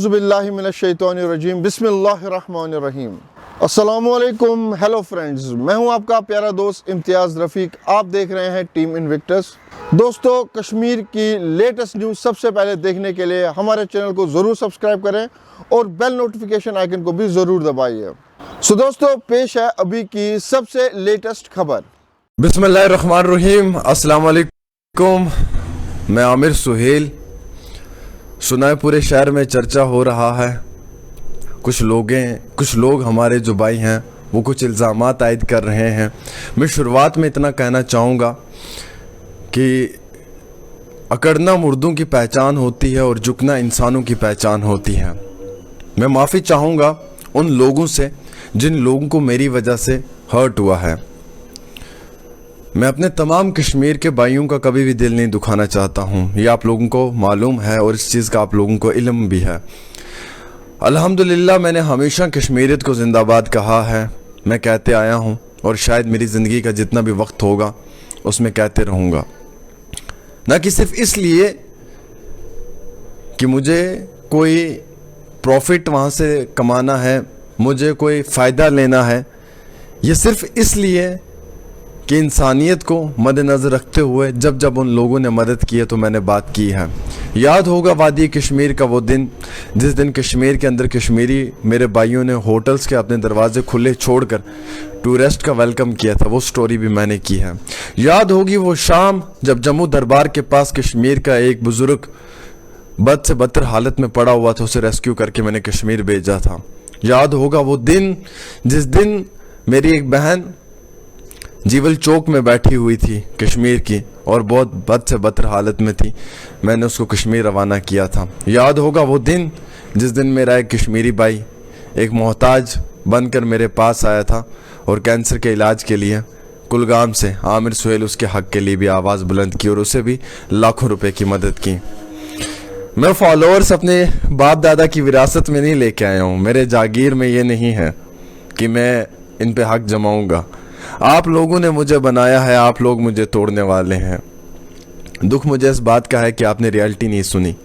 औज़ुबिल्लाहि मिनश्शैतानिर्रजीम बिस्मिल्लाहिर्रहमानिर्रहीम। अस्सलामुअलैकुम, hello friends, मैं हूं आपका प्यारा दोस्त इम्तियाज़ रफ़ीक। आप देख रहे हैं टीम इन्विक्टस। दोस्तों, कश्मीर की लेटेस्ट न्यूज़ सबसे पहले देखने के लिए हमारे चैनल को ज़रूर सब्सक्राइब करें और बेल नोटिफिकेशन आइकन को भी ज़रूर दबाइए। सो दोस्तों, पेश है अभी की सबसे लेटेस्ट खबर। बिस्मिल्लाहिर्रहमानिर्रहीम। अस्सलाम वालेकुम, मैं आमिर सुहेल। सुना है पूरे शहर में चर्चा हो रहा है। कुछ लोग हमारे जो भाई हैं वो कुछ इल्ज़ामात आयद कर रहे हैं। मैं शुरुआत में इतना कहना चाहूँगा कि अकड़ना मुर्दों की पहचान होती है और झुकना इंसानों की पहचान होती है। मैं माफ़ी चाहूँगा उन लोगों से जिन लोगों को मेरी वजह से हर्ट हुआ है। मैं अपने तमाम कश्मीर के भाइयों का कभी भी दिल नहीं दुखाना चाहता हूँ, ये आप लोगों को मालूम है और इस चीज़ का आप लोगों को इल्म भी है। अल्हम्दुलिल्लाह, मैंने हमेशा कश्मीरियत को जिंदाबाद कहा है। मैं कहते आया हूँ और शायद मेरी ज़िंदगी का जितना भी वक्त होगा उसमें कहते रहूँगा। ना कि सिर्फ इसलिए कि मुझे कोई प्रॉफिट वहाँ से कमाना है, मुझे कोई फ़ायदा लेना है, ये सिर्फ इसलिए कि इंसानियत को मद्देनज़र रखते हुए जब जब उन लोगों ने मदद की है तो मैंने बात की है। याद होगा वादी कश्मीर का वो दिन जिस दिन कश्मीर के अंदर कश्मीरी मेरे भाइयों ने होटल्स के अपने दरवाजे खुले छोड़कर टूरिस्ट का वेलकम किया था, वो स्टोरी भी मैंने की है। याद होगी वो शाम जब जम्मू दरबार के पास कश्मीर का एक बुज़ुर्ग बद से बदतर हालत में पड़ा हुआ था, उसे रेस्क्यू करके मैंने कश्मीर भेजा था। याद होगा वो दिन जिस दिन मेरी एक बहन जीवल चौक में बैठी हुई थी कश्मीर की और बहुत बद से बदतर हालत में थी, मैंने उसको कश्मीर रवाना किया था। याद होगा वो दिन जिस दिन मेरा एक कश्मीरी भाई एक मोहताज बनकर मेरे पास आया था और कैंसर के इलाज के लिए कुलगाम से आमिर सुहेल उसके हक़ के लिए भी आवाज़ बुलंद की और उसे भी लाखों रुपए की मदद की। मैं फॉलोअर्स अपने बाप दादा की विरासत में नहीं लेके आया हूँ, मेरे जागीर में ये नहीं है कि मैं इन पे हक जमाऊँगा। आप लोगों ने मुझे बनाया है, आप लोग मुझे तोड़ने वाले हैं। दुख मुझे इस बात का है कि आपने रियलिटी नहीं सुनी।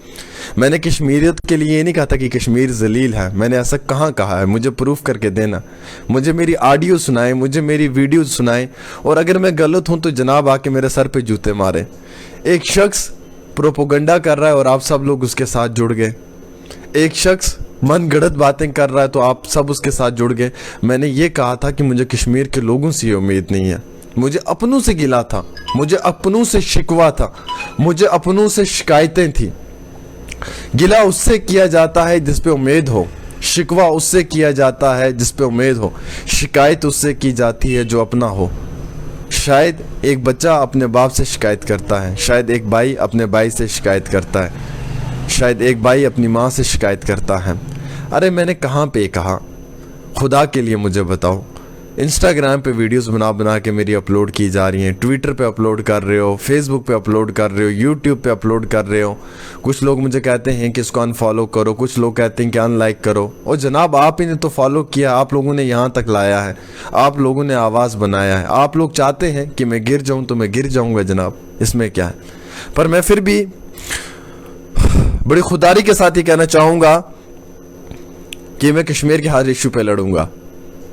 मैंने कश्मीरियत के लिए ये नहीं कहा था कि कश्मीर जलील है, मैंने ऐसा कहाँ कहा है, मुझे प्रूफ करके देना। मुझे मेरी ऑडियो सुनाए, मुझे मेरी वीडियो सुनाए और अगर मैं गलत हूँ तो जनाब आके मेरे सर पे जूते मारे। एक शख्स प्रोपोगंडा कर रहा है और आप सब लोग उसके साथ जुड़ गए। एक शख्स मन गढ़ंत बातें कर रहा है तो आप सब उसके साथ जुड़ गए। मैंने ये कहा था कि मुझे कश्मीर के लोगों से ये उम्मीद नहीं है, मुझे अपनों से गिला था, मुझे अपनों से शिकवा था, मुझे अपनों से शिकायतें थी। गिला उससे किया जाता है जिस पे उम्मीद हो, शिकवा उससे किया जाता है जिस पे उम्मीद हो, शिकायत उससे की जाती है जो अपना हो। शायद एक बच्चा अपने बाप से शिकायत करता है, शायद एक भाई अपने भाई से शिकायत करता है, शायद एक भाई अपनी माँ से शिकायत करता है। अरे मैंने कहाँ पे कहा, खुदा के लिए मुझे बताओ। इंस्टाग्राम पे वीडियोस बना बना के मेरी अपलोड की जा रही हैं, ट्विटर पे अपलोड कर रहे हो, फेसबुक पे अपलोड कर रहे हो, यूट्यूब पे अपलोड कर रहे हो। कुछ लोग मुझे कहते हैं कि इसको अनफॉलो करो, कुछ लोग कहते हैं कि अनलाइक करो। और जनाब आप ही ने तो फॉलो किया, आप लोगों ने यहाँ तक लाया है, आप लोगों ने आवाज़ बनाया है। आप लोग चाहते हैं कि मैं गिर जाऊँ तो मैं गिर जाऊँगा जनाब, इसमें क्या है। पर मैं फिर भी बड़ी खुदारी के साथ ही कहना चाहूँगा कि मैं कश्मीर के हर इशू पे लड़ूंगा,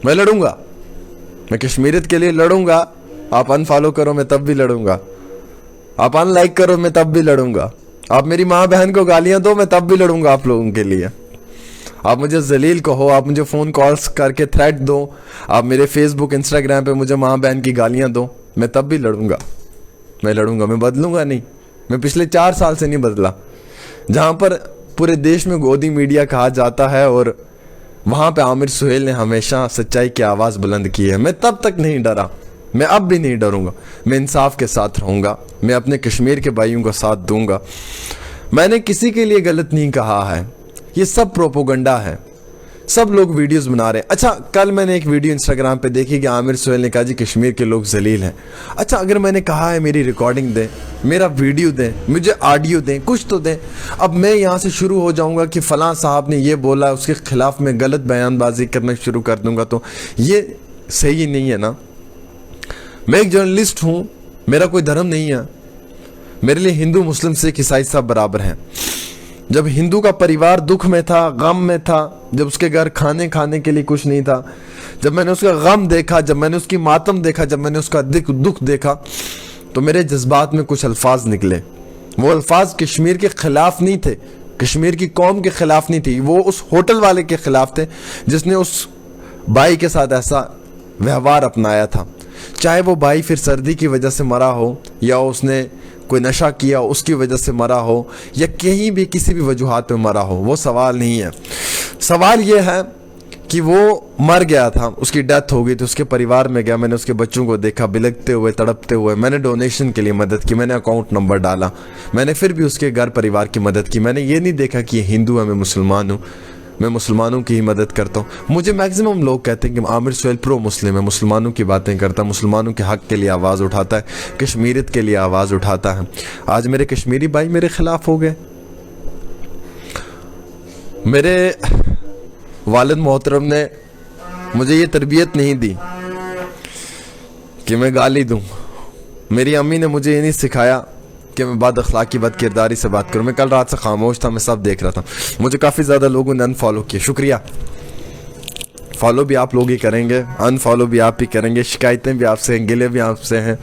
मैं लड़ूंगा, मैं कश्मीरियत के लिए लड़ूंगा। आप अनफॉलो करो मैं तब भी लड़ूंगा, आप अनलाइक करो मैं तब भी लड़ूंगा, आप मेरी माँ बहन को गालियां दो मैं तब भी लड़ूंगा आप लोगों के लिए। आप मुझे जलील कहो, आप मुझे फ़ोन कॉल्स करके थ्रेट दो, आप मेरे फेसबुक इंस्टाग्राम पे मुझे माँ बहन की गालियाँ दो, मैं तब भी लड़ूंगा, मैं लड़ूंगा, मैं बदलूंगा नहीं। मैं पिछले 4 साल से नहीं बदला। जहाँ पर पूरे देश में गोदी मीडिया कहा जाता है और वहाँ पे आमिर सुहेल ने हमेशा सच्चाई की आवाज़ बुलंद की है। मैं तब तक नहीं डरा, मैं अब भी नहीं डरूंगा, मैं इंसाफ के साथ रहूँगा, मैं अपने कश्मीर के भाइयों का साथ दूंगा। मैंने किसी के लिए गलत नहीं कहा है, ये सब प्रोपोगंडा है, सब लोग वीडियोस बना रहे हैं। अच्छा, कल मैंने एक वीडियो इंस्टाग्राम पे देखी कि आमिर सुहेल ने कहा जी कश्मीर के लोग जलील हैं। अच्छा, अगर मैंने कहा है मेरी रिकॉर्डिंग दें, मेरा वीडियो दें, मुझे ऑडियो दें, कुछ तो दें। अब मैं यहाँ से शुरू हो जाऊँगा कि फ़लाँ साहब ने ये बोला, उसके ख़िलाफ़ मैं गलत बयानबाजी करना शुरू कर दूँगा, तो ये सही नहीं है ना। मैं एक जर्नलिस्ट हूँ, मेरा कोई धर्म नहीं है, मेरे लिए हिंदू मुस्लिम सिख ईसाई सब बराबर हैं। जब हिंदू का परिवार दुख में था, गम में था, जब उसके घर खाने के लिए कुछ नहीं था, जब मैंने उसका गम देखा, जब मैंने उसकी मातम देखा, जब मैंने उसका दुख देखा, तो मेरे जज्बात में कुछ अल्फाज निकले। वो अल्फाज कश्मीर के खिलाफ नहीं थे, कश्मीर की कौम के खिलाफ नहीं थी, वो उस होटल वाले के खिलाफ थे जिसने उस भाई के साथ ऐसा व्यवहार अपनाया था। चाहे वो भाई फिर सर्दी की वजह से मरा हो, या उसने कोई नशा किया उसकी वजह से मरा हो, या कहीं भी किसी भी वजूहात पे मरा हो, वो सवाल नहीं है। सवाल ये है कि वो मर गया था, उसकी डेथ हो गई, तो उसके परिवार में गया, मैंने उसके बच्चों को देखा बिलखते हुए, तड़पते हुए, मैंने डोनेशन के लिए मदद की, मैंने अकाउंट नंबर डाला, मैंने फिर भी उसके घर परिवार की मदद की। मैंने ये नहीं देखा कि ये हिंदू है, मैं मुसलमान हूँ, मैं मुसलमानों की ही मदद करता हूँ। मुझे मैक्सिमम लोग कहते हैं कि आमिर सुहेल प्रो मुस्लिम है, मुसलमानों की बातें करता है, मुसलमानों के हक़ के लिए आवाज़ उठाता है, कश्मीरियत के लिए आवाज़ उठाता है। आज मेरे कश्मीरी भाई मेरे ख़िलाफ़ हो गए। मेरे वालिद मोहतरम ने मुझे ये तरबियत नहीं दी कि मैं गाली दूँ। मेरी अम्मी ने मुझे ये नहीं सिखाया कि मैं बद अखलाकी बद किरदारी से बात करूँ। मैं कल रात से खामोश था, मैं सब देख रहा था। मुझे काफ़ी ज़्यादा लोगों ने अनफॉलो किया, शुक्रिया। फॉलो भी आप लोग ही करेंगे, अनफॉलो भी आप ही करेंगे, शिकायतें भी आपसे हैं, गिले भी आपसे हैं।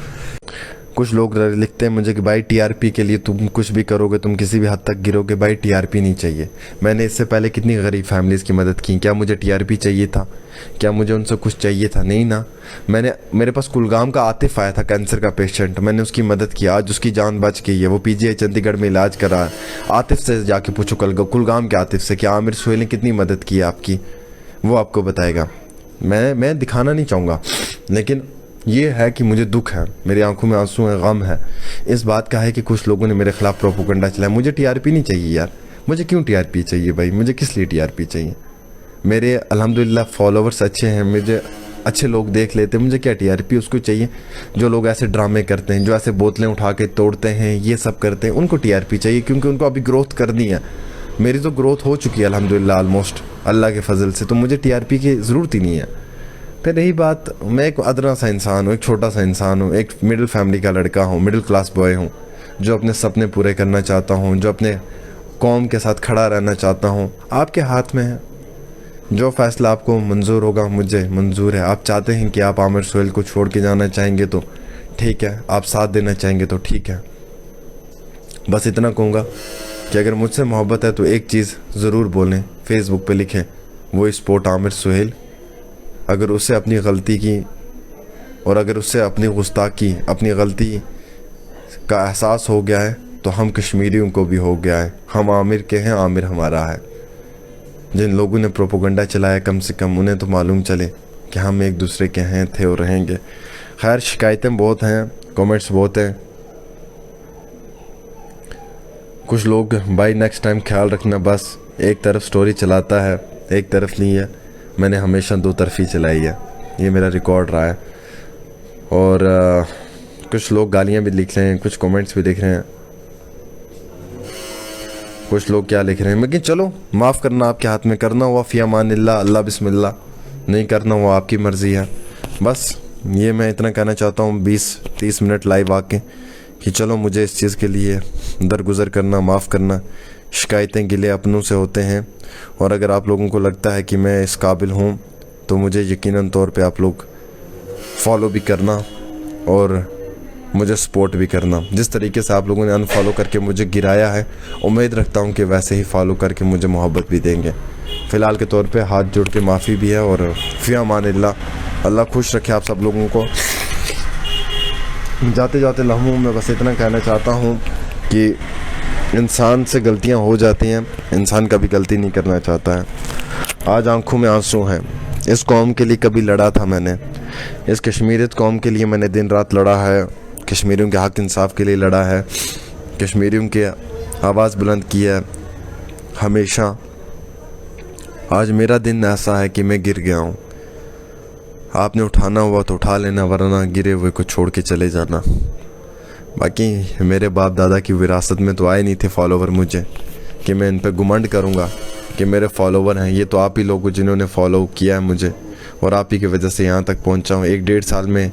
कुछ लोग लिखते हैं मुझे कि भाई टीआरपी के लिए तुम कुछ भी करोगे, तुम किसी भी हद तक गिरोगे। भाई टीआरपी नहीं चाहिए। मैंने इससे पहले कितनी गरीब फैमिलीज़ की मदद की, क्या मुझे टीआरपी चाहिए था? क्या मुझे उनसे कुछ चाहिए था? नहीं ना। मेरे पास कुलगाम का आतिफ आया था, कैंसर का पेशेंट, मैंने उसकी मदद की, आज उसकी जान बच गई है, वो पीजीआई चंडीगढ़ में इलाज कर रहा है। आतिफ से जाके पूछो कुलगाम के आतिफ से कि आमिर सुहेल ने कितनी मदद की है आपकी, वो आपको बताएगा। मैं दिखाना नहीं चाहूँगा, लेकिन ये है कि मुझे दुख है, मेरी आंखों में आंसू है, गम है इस बात का है कि कुछ लोगों ने मेरे खिलाफ प्रोपोगंडा चलाया। मुझे टीआरपी नहीं चाहिए यार, मुझे क्यों टीआरपी चाहिए भाई? मुझे किस लिए टीआरपी चाहिए? मेरे अल्हम्दुलिल्लाह फॉलोवर्स अच्छे हैं, मुझे अच्छे लोग देख लेते हैं, मुझे क्या टीआरपी उसको चाहिए? जो लोग ऐसे ड्रामे करते हैं, जो ऐसे बोतलें उठा के तोड़ते हैं, ये सब करते हैं, उनको टीआरपी चाहिए, क्योंकि उनको अभी ग्रोथ करनी है। मेरी तो ग्रोथ हो चुकी है अल्हम्दुलिल्लाह ऑलमोस्ट, अल्लाह के फजल से, तो मुझे टीआरपी की ज़रूरत ही नहीं है। फिर रही बात, मैं एक अदना सा इंसान हूँ, एक छोटा सा इंसान हूँ, एक मिडिल फैमिली का लड़का हूँ, मिडिल क्लास बॉय हूँ, जो अपने सपने पूरे करना चाहता हूँ, जो अपने कौम के साथ खड़ा रहना चाहता हूँ। आपके हाथ में है, जो फ़ैसला आपको मंजूर होगा मुझे मंजूर है। आप चाहते हैं कि आप आमिर सुहेल को छोड़ के जाना चाहेंगे तो ठीक है, आप साथ देना चाहेंगे तो ठीक है। बस इतना कहूँगा कि अगर मुझसे मोहब्बत है तो एक चीज़ ज़रूर बोलें, फेसबुक पे लिखें, वो स्पोर्ट आमिर सुहेल। अगर उससे अपनी गलती की, और अगर उससे अपनी गुस्ताखी, अपनी गलती का एहसास हो गया है, तो हम कश्मीरियों को भी हो गया है। हम आमिर के हैं, आमिर हमारा है। जिन लोगों ने प्रोपोगंडा चलाया, कम से कम उन्हें तो मालूम चले कि हम एक दूसरे के हैं, थे और रहेंगे। खैर, शिकायतें बहुत हैं, कमेंट्स बहुत हैं। कुछ लोग भाई नेक्स्ट टाइम ख्याल रखना, बस एक तरफ स्टोरी चलाता है, एक तरफ नहीं है। मैंने हमेशा दो तरफी चलाई है, ये मेरा रिकॉर्ड रहा है। और कुछ लोग गालियाँ भी लिख रहे हैं, कुछ कमेंट्स भी देख रहे हैं, कुछ लोग क्या लिख रहे हैं। लेकिन चलो, माफ़ करना आपके हाथ में, करना हुआ फ़ी अमानिल्लाह, अल्लाह बिस्मिल्लाह, नहीं करना हुआ आपकी मर्ज़ी है। बस ये मैं इतना कहना चाहता हूँ 20-30 मिनट लाइव आके कि चलो, मुझे इस चीज़ के लिए दरगुज़र करना, माफ़ करना। शिकायतें गिले अपनों से होते हैं, और अगर आप लोगों को लगता है कि मैं इस काबिल हूँ तो मुझे यकीनन तौर पे आप लोग फॉलो भी करना और मुझे सपोर्ट भी करना। जिस तरीके से आप लोगों ने अनफॉलो करके मुझे गिराया है, उम्मीद रखता हूँ कि वैसे ही फॉलो करके मुझे मोहब्बत भी देंगे। फ़िलहाल के तौर पे हाथ जोड़ के माफ़ी भी है, और फ़ी अमानिल्लाह, अल्लाह खुश रखे आप सब लोगों को। जाते जाते लम्हों में बस इतना कहना चाहता हूँ कि इंसान से गलतियाँ हो जाती हैं, इंसान कभी गलती नहीं करना चाहता है। आज आंखों में आंसू हैं। इस कौम के लिए कभी लड़ा था मैंने, इस कश्मीरियत कौम के लिए मैंने दिन रात लड़ा है, कश्मीरियों के हक़ इंसाफ के लिए लड़ा है, कश्मीरियों की आवाज़ बुलंद की है हमेशा। आज मेरा दिन ऐसा है कि मैं गिर गया हूँ। आपने उठाना हुआ तो उठा लेना, वरना गिरे हुए को छोड़ के चले जाना। बाकी मेरे बाप दादा की विरासत में तो आए नहीं थे फॉलोवर मुझे कि मैं इन पे गुमंड करूँगा कि मेरे फॉलोवर हैं। ये तो आप ही लोग जिन्होंने फॉलो किया है मुझे, और आप ही की वजह से यहाँ तक पहुँचा हूँ। 1-1.5 साल में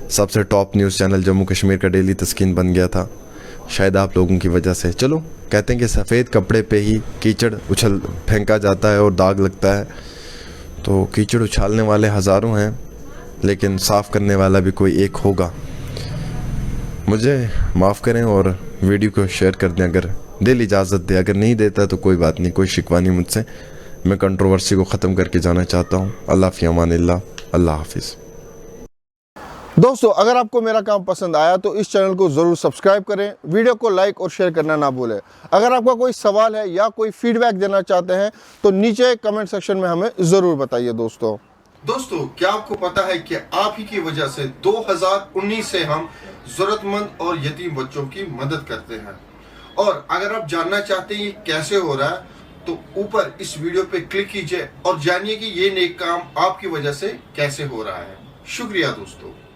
सबसे top news channel Jammu Kashmir का डेली तस्कीन बन गया था, शायद आप लोगों की वजह से। चलो, कहते हैं कि सफ़ेद कपड़े पे ही कीचड़ उछल फेंका जाता है और दाग लगता है। तो कीचड़ उछालने वाले हज़ारों हैं, लेकिन साफ़ करने वाला भी कोई एक होगा। मुझे माफ़ करें और वीडियो को शेयर कर दें अगर दिल इजाज़त दे। अगर नहीं देता तो कोई बात नहीं, कोई शिकवा नहीं मुझसे। मैं कंट्रोवर्सी को ख़त्म करके जाना चाहता हूँ। अल्लाह फ़ी अमानिल्लाह, अल्लाह हाफिज़। दोस्तों, अगर आपको मेरा काम पसंद आया तो इस चैनल को ज़रूर सब्सक्राइब करें, वीडियो को लाइक और शेयर करना ना भूलें। अगर आपका कोई सवाल है या कोई फीडबैक देना चाहते हैं तो नीचे कमेंट सेक्शन में हमें ज़रूर बताइए। दोस्तों, क्या आपको पता है कि आप ही की वजह से 2019 से हम ज़रूरतमंद और यतीम बच्चों की मदद करते हैं। और अगर आप जानना चाहते हैं ये कैसे हो रहा है तो ऊपर इस वीडियो पे क्लिक कीजिए और जानिए कि ये नेक काम आपकी वजह से कैसे हो रहा है। शुक्रिया दोस्तों।